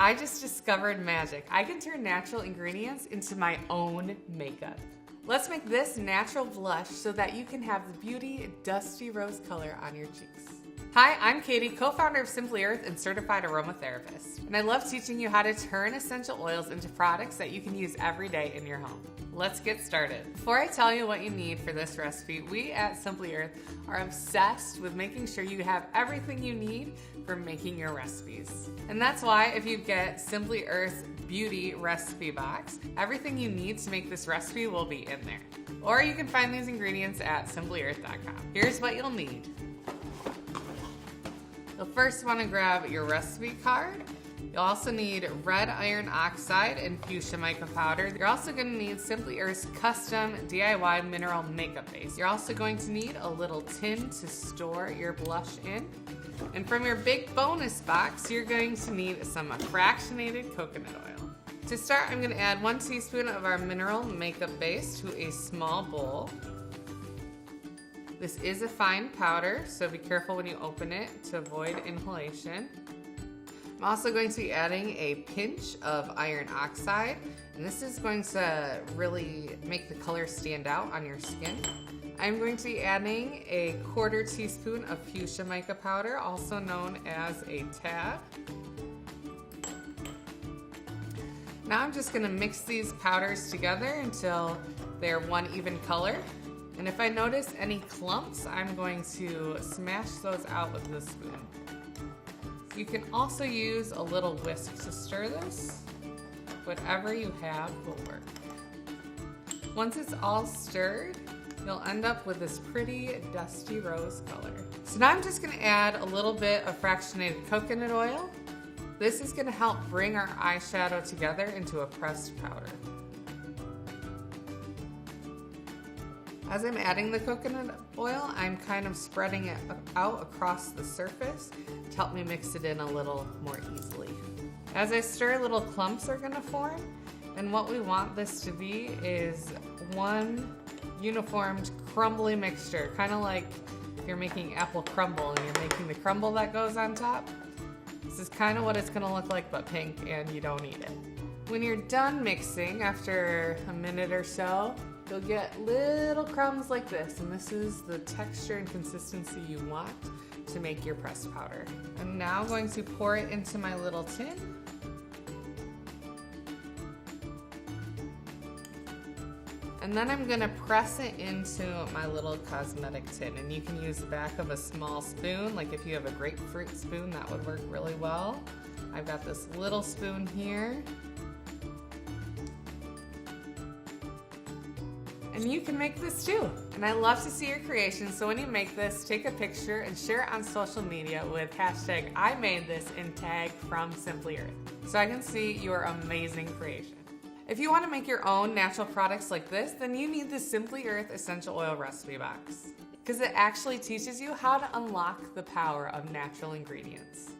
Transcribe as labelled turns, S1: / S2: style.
S1: I just discovered magic. I can turn natural ingredients into my own makeup. Let's make this natural blush so that you can have the beauty, dusty rose color on your cheeks. Hi, I'm Katie, co-founder of Simply Earth and certified aromatherapist. And I love teaching you how to turn essential oils into products that you can use every day in your home. Let's get started. Before I tell you what you need for this recipe, we at Simply Earth are obsessed with making sure you have everything you need for making your recipes. And that's why if you get Simply Earth's Beauty Recipe Box, everything you need to make this recipe will be in there. Or you can find these ingredients at simplyearth.com. Here's what you'll need. You'll first want to grab your recipe card. You'll also need red iron oxide and fuchsia mica powder. You're also going to need Simply Earth's custom DIY mineral makeup base. You're also going to need a little tin to store your blush in. And from your big bonus box, you're going to need some fractionated coconut oil. To start, I'm going to add 1 teaspoon of our mineral makeup base to a small bowl. This is a fine powder, so be careful when you open it to avoid inhalation. I'm also going to be adding a pinch of iron oxide, and this is going to really make the color stand out on your skin. I'm going to be adding a 1/4 teaspoon of fuchsia mica powder, also known as a tab. Now I'm just going to mix these powders together until they're one even color. And if I notice any clumps, I'm going to smash those out with the spoon. You can also use a little whisk to stir this. Whatever you have will work. Once it's all stirred, you'll end up with this pretty dusty rose color. So now I'm just going to add a little bit of fractionated coconut oil. This is going to help bring our eyeshadow together into a pressed powder. As I'm adding the coconut oil, I'm kind of spreading it out across the surface to help me mix it in a little more easily. As I stir, little clumps are going to form, and what we want this to be is one uniformed crumbly mixture, kind of like if you're making apple crumble and you're making the crumble that goes on top. This is kind of what it's going to look like, but pink, and you don't eat it. When you're done mixing, after a minute or so, you'll get little crumbs like this, and this is the texture and consistency you want to make your pressed powder. I'm now going to pour it into my little tin. And then I'm gonna press it into my little cosmetic tin, and you can use the back of a small spoon, like if you have a grapefruit spoon, that would work really well. I've got this little spoon here. And you can make this too. And I love to see your creations, so when you make this, take a picture and share it on social media with hashtag I made this and tag from Simply Earth, so I can see your amazing creation. If you want to make your own natural products like this, then you need the Simply Earth Essential Oil Recipe Box, because it actually teaches you how to unlock the power of natural ingredients.